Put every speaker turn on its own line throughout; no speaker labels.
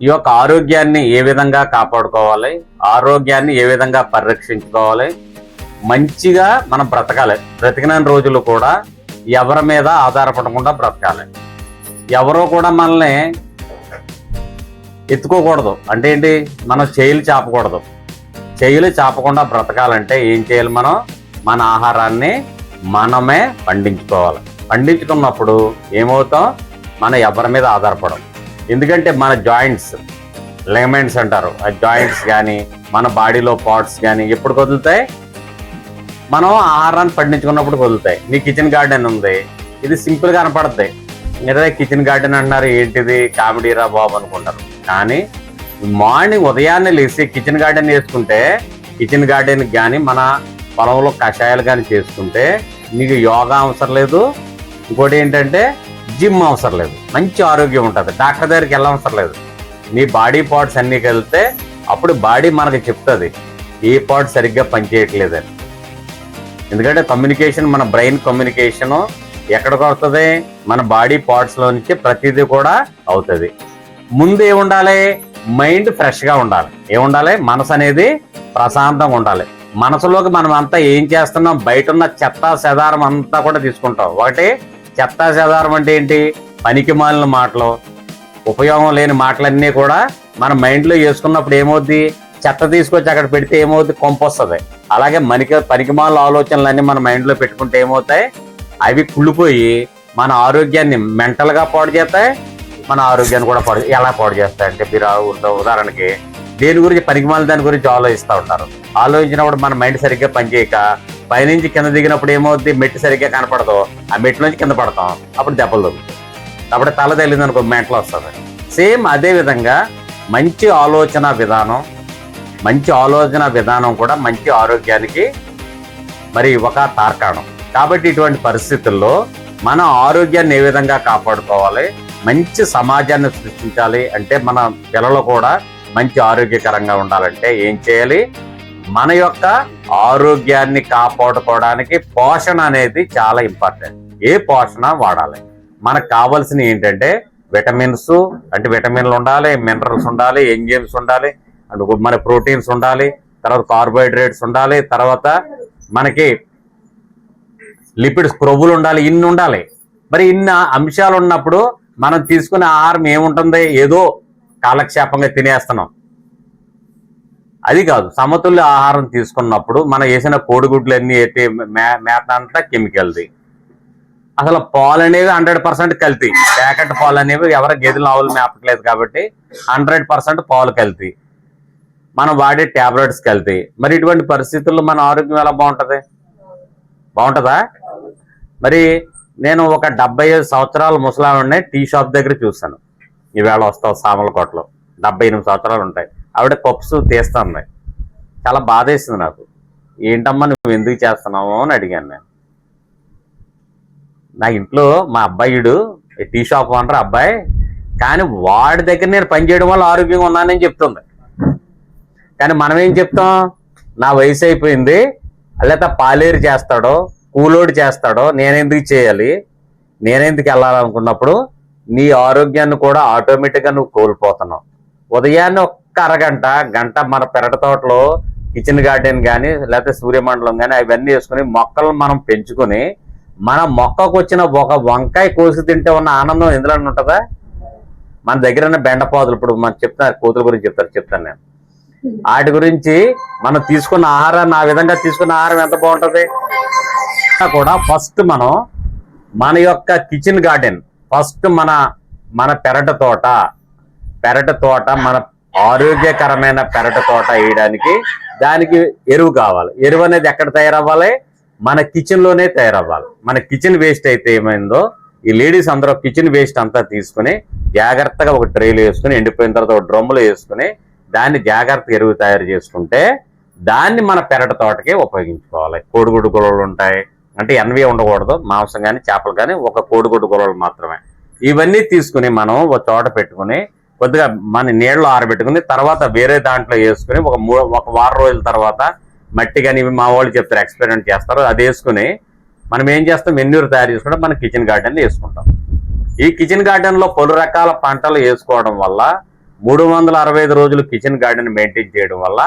ఈ యొక్క ఆరోగ్యాన్ని ఏ విధంగా కాపాడుకోవాలి, ఆరోగ్యాన్ని ఏ విధంగా పరిరక్షించుకోవాలి, మంచిగా మనం బ్రతకాలి. బ్రతికిన రోజులు కూడా ఎవరి మీద ఆధారపడకుండా బ్రతకాలి. ఎవరో కూడా మనల్ని ఎత్తుకోకూడదు. అంటే ఏంటి, మనం చేయిలు చాపకూడదు. చేయిలు చాపకుండా బ్రతకాలంటే ఏం చేయాలి, మనం మన ఆహారాన్ని మనమే పండించుకోవాలి. పండించుకున్నప్పుడు ఏమవుతాం, మనం ఎవరి మీద ఆధారపడం. ఎందుకంటే మన జాయింట్స్, లిగమెంట్స్ అంటారు, ఆ జాయింట్స్ కానీ మన బాడీలో పార్ట్స్ కానీ ఎప్పుడు కదులుతాయి, మనం ఆహారాన్ని పండించుకున్నప్పుడు కదులుతాయి. మీ కిచెన్ గార్డెన్ ఉంది, ఇది సింపుల్గా కనపడుతుంది. లేదా కిచెన్ గార్డెన్ అంటున్నారు, ఏంటిది కామెడీరా బాబు అనుకుంటారు. కానీ మార్నింగ్ ఉదయాన్నే లేచి కిచెన్ గార్డెన్ చేసుకుంటే, కిచెన్ గార్డెన్కి కానీ మన పొలంలో కషాయాలు కానీ చేసుకుంటే మీకు యోగా అవసరం లేదు, ఇంకోటి ఏంటంటే జిమ్ అవసరం లేదు, మంచి ఆరోగ్యం ఉంటుంది. డాక్టర్ దగ్గరికి వెళ్ళవసరం లేదు. మీ బాడీ పార్ట్స్ అన్నీ కలిస్తే అప్పుడు బాడీ మనకి చెప్తుంది ఏ పార్ట్ సరిగ్గా పనిచేయట్లేదని. ఎందుకంటే కమ్యూనికేషన్, మన బ్రెయిన్ కమ్యూనికేషను ఎక్కడికి వస్తుంది, మన బాడీ పార్ట్స్లో నుంచి ప్రతిదీ కూడా అవుతుంది. ముందు ఏముండాలి, మైండ్ ఫ్రెష్గా ఉండాలి. ఏముండాలి, మనసు అనేది ప్రశాంతంగా ఉండాలి. మనసులోకి మనం అంతా ఏం చేస్తున్నాం, బయట ఉన్న చెత్త చెదారం అంతా కూడా తీసుకుంటాం. ఒకటి చెత్త చెదారం అంటే ఏంటి, పనికి మాలిన మాటలు, ఉపయోగం లేని మాటలన్నీ కూడా మన మైండ్లో వేసుకున్నప్పుడు ఏమవుద్ది, చెత్త తీసుకొచ్చి అక్కడ పెడితే ఏమవుద్ది, కొంపొస్తుంది. అలాగే పనికి మాలిన ఆలోచనలన్నీ మన మైండ్లో పెట్టుకుంటే ఏమవుతాయి, అవి కుళ్ళిపోయి మన ఆరోగ్యాన్ని మెంటల్గా పాడు చేస్తాయి, మన ఆరోగ్యాన్ని కూడా ఎలా పాడు చేస్తాయి అంటే, మీరు ఉదాహరణకి దేని గురించి పనికిమాలిన దాని గురించి ఆలోచిస్తూ ఉంటారు. ఆలోచించినప్పుడు మన మైండ్ సరిగ్గా పనిచేయక పైనుంచి కింద దిగినప్పుడు ఏమవుద్ది, మెట్టు సరిగ్గా కనపడదు, ఆ మెట్టు నుంచి కింద పడతాం, అప్పుడు దెబ్బలు దొరుకుతాయి. అప్పుడు తల తగిలింది అనుకో మెంటలు వస్తుంది. సేమ్ అదే విధంగా మంచి ఆలోచన విధానం కూడా మంచి ఆరోగ్యానికి మరి ఒక తార్కాణం. కాబట్టి ఇటువంటి పరిస్థితుల్లో మన ఆరోగ్యాన్ని ఏ విధంగా కాపాడుకోవాలి, మంచి సమాజాన్ని సృష్టించాలి అంటే, మన పిల్లలు కూడా మంచి ఆరోగ్యకరంగా ఉండాలంటే ఏం చేయాలి, మన యొక్క ఆరోగ్యాన్ని కాపాడుకోవడానికి పోషణ అనేది చాలా ఇంపార్టెంట్. ఏ పోషణ వాడాలి, మనకు కావాల్సిన ఏంటంటే విటమిన్స్, అంటే విటమిన్లు ఉండాలి, మినరల్స్ ఉండాలి, ఎంజైమ్స్ ఉండాలి, అంటే మన ప్రోటీన్స్ ఉండాలి, తర్వాత కార్బోహైడ్రేట్స్ ఉండాలి, తర్వాత మనకి లిపిడ్స్, క్రొవ్వులు ఉండాలి, ఇన్ని ఉండాలి. మరి ఇన్ని అంశాలు ఉన్నప్పుడు మనం తీసుకునే ఆహారం ఏముంటుంది, ఏదో కాలక్షేపంగా తినేస్తున్నాం. అది కాదు, సమతుల్య ఆహారం తీసుకున్నప్పుడు మనం వేసిన కోడిగుడ్లు అన్నీ మేత అంతా కెమికల్ది. అసలు పాలు అనేవి 100% కల్తీ. ప్యాకెట్ పాలు అనేవి ఎవరి గేదెలు ఆవులు మేపట్లేదు కాబట్టి 100% పాలు కల్తీ. మనం వాడే ట్యాబ్లెట్స్ కల్తీ. మరి ఇటువంటి పరిస్థితుల్లో మన ఆరోగ్యం ఎలా బాగుంటుందా? మరి నేను ఒక 75 సంవత్సరాల ముసలావిడని టీ షాప్ దగ్గర చూశాను. ఈవేళ వస్తావు సామలకోటలో, 78 సంవత్సరాలు ఉంటాయి. ఆవిడ పప్స్ తీస్తుంది. చాలా బాధేసింది నాకు. ఏంటమ్మా నువ్వు ఎందుకు చేస్తున్నావు అని అడిగాను నేను. నా ఇంట్లో మా అబ్బాయిడు టీ షాప్ ఓనర్ అబ్బాయి, కానీ వాడి దగ్గర నేను పనిచేయడం వల్ల ఆరోగ్యంగా ఉన్నానని చెప్తుంది. కానీ మనం ఏం చెప్తాం, నా వయసు అయిపోయింది, లేకపోతే పాలేరు చేస్తాడో కూలోడు చేస్తాడో నేనెందుకు చేయాలి, నేనెందుకు వెళ్ళాలనుకున్నప్పుడు నీ ఆరోగ్యాన్ని కూడా ఆటోమేటిక్గా నువ్వు కోల్పోతున్నావు. ఉదయాన్నే ఒక్క గంట మన పెరటి తోటలో కిచెన్ గార్డెన్ కానీ లేకపోతే సూర్యమండలం కానీ అవన్నీ వేసుకుని మొక్కలను మనం పెంచుకొని మన మొక్కకు వచ్చిన ఒక వంకాయ కోసి తింటే ఉన్న ఆనందం ఎందులో ఉంటుందా? మన దగ్గర బెండపాదులు, ఇప్పుడు మనం చెప్తున్నారు కోతుల గురించి చెప్తాను నేను. వాటి గురించి మనం తీసుకున్న ఆహారాన్ని, ఆ విధంగా తీసుకున్న ఆహారం ఎంత బాగుంటుంది కూడా. ఫస్ట్ మనం మన యొక్క కిచెన్ గార్డెన్, ఫస్ట్ మన పెరటి తోట మన ఆరోగ్యకరమైన పెరటి తోట వేయడానికి దానికి ఎరువు కావాలి. ఎరువు అనేది ఎక్కడ తయారవ్వాలి, మన కిచెన్లోనే తయారవ్వాలి. మన కిచెన్ వేస్ట్ అయితే ఏమైందో, ఈ లేడీస్ అందరూ కిచెన్ వేస్ట్ అంతా తీసుకుని జాగ్రత్తగా ఒక ట్రేలు వేసుకుని, ఎండిపోయిన తర్వాత ఒక డ్రమ్ములో వేసుకుని దాన్ని జాగ్రత్త ఎరువు తయారు చేసుకుంటే దాన్ని మన పెరటి తోటకి ఉపయోగించుకోవాలి. కోడిగుడ్డు గొలవలు ఉంటాయి, అంటే ఎన్వి ఉండకూడదు, మాంసం కానీ చేపలు కానీ, ఒక కోడిగుడ్డు గొలవలు మాత్రమే. ఇవన్నీ తీసుకుని మనం ఒక చోట పెట్టుకుని కొద్దిగా మన నీళ్ళలో ఆరబెట్టుకుని తర్వాత వేరే దాంట్లో వేసుకుని ఒక వారం రోజుల తర్వాత మట్టి కానీ, మా వాళ్ళు చెప్తారు ఎక్స్పెరిమెంట్ చేస్తారు, అది వేసుకుని మనం ఏం చేస్తాం, మెన్యూర్ తయారు చేసుకుంటే మన కిచెన్ గార్డెన్లో వేసుకుంటాం. ఈ కిచెన్ గార్డెన్లో పలు రకాల పంటలు వేసుకోవడం వల్ల 365 రోజులు కిచెన్ గార్డెన్ మెయింటైన్ చేయడం వల్ల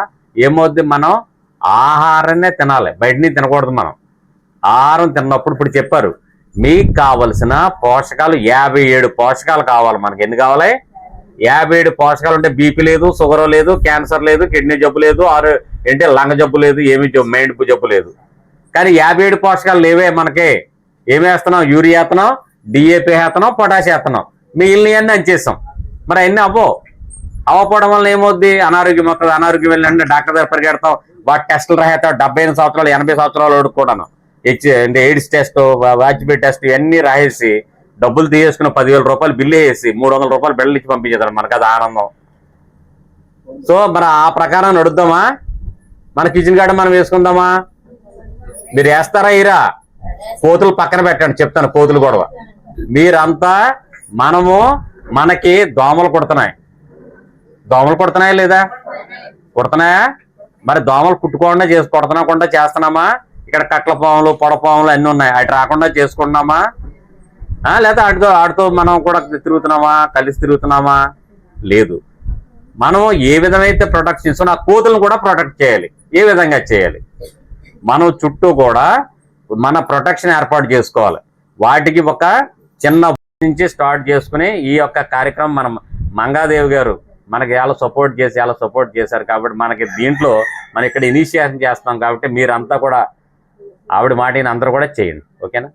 ఏమవుద్ది, మనం ఆహారాన్నే తినాలి, బయటని తినకూడదు. మనం ఆహారం తిన్నప్పుడు ఇప్పుడు చెప్పారు మీకు కావలసిన పోషకాలు 57 పోషకాలు కావాలి. మనకి ఎన్ని కావాలి? 57 పోషకాలు ఉంటే బీపీ లేదు, షుగర్ లేదు, క్యాన్సర్ లేదు, కిడ్నీ జబ్బు లేదు, ఏంటి లంగ జబ్బు లేదు, ఏమి మైండ్ జబ్బు లేదు. కానీ 57 పోషకాలు లేవే మనకి. ఏమి వేస్తున్నాం? యూరియా వేస్తున్నాం, డిఏపి వేస్తున్నాం, పొటాష్ వేస్తున్నాం, మిగిలినవన్నీ అంచేస్తాం. మరి అన్నీ అవ్వకపోవడం వల్ల ఏమవుద్ది? అనారోగ్యం వస్తుంది. అనారోగ్యం వెళ్ళి డాక్టర్ దగ్గర పరిగెడతాం, వాటి టెస్టులు రాసేస్తాం. 75 సంవత్సరాలు 80 సంవత్సరాలు ఓడుకోవడాను అంటే ఎయిడ్స్ టెస్ట్, వాజ్పేయి టెస్ట్ ఇవన్నీ రాసేసి డబ్బులు తీసేసుకుని 10,000 రూపాయలు బిల్లు వేసి 300 రూపాయలు బిల్లు ఇచ్చి పంపించేదారు. మనకు అది ఆనందం. సో మరి ఆ ప్రకారం నడుద్దామా? మన కిచెన్ గార్డెన్ మనం వేసుకుందామా? మీరు వేస్తారా? ఇరా కోతులు పక్కన పెట్టండి, చెప్తాను కోతులు గొడవ. మీరంతా మనకి దోమలు కుడుతున్నాయి. దోమలు కుడుతున్నాయా లేదా? కుడుతున్నాయా? మరి దోమలు కుట్టుకోకుండా కొడుతున్నా చేస్తున్నామా? ఇక్కడ కట్ల పాములు, పొడపాములు అన్నీ ఉన్నాయి, అటు రాకుండా చేసుకుంటున్నామా? లేదా ఆడితో మనం కూడా తిరుగుతున్నామా? కలిసి తిరుగుతున్నామా? లేదు. మనం ఏ విధమైతే ప్రొటెక్ట్ చేస్తున్నా ఆ కోతులను కూడా ప్రొటెక్ట్ చేయాలి. ఏ విధంగా చేయాలి? మనం చుట్టూ కూడా మన ప్రొటెక్షన్ ఏర్పాటు చేసుకోవాలి. వాటికి ఒక చిన్న నుంచి స్టార్ట్ చేసుకుని ఈ యొక్క కార్యక్రమం మనం మంగాదేవి గారు మనకి ఎలా సపోర్ట్ చేశారు కాబట్టి మనకి దీంట్లో మనం ఇక్కడ ఇనిషియేషన్ చేస్తాం. కాబట్టి మీరంతా కూడా ఆవిడ మాటని అందరూ కూడా చేయండి. ఓకేనా?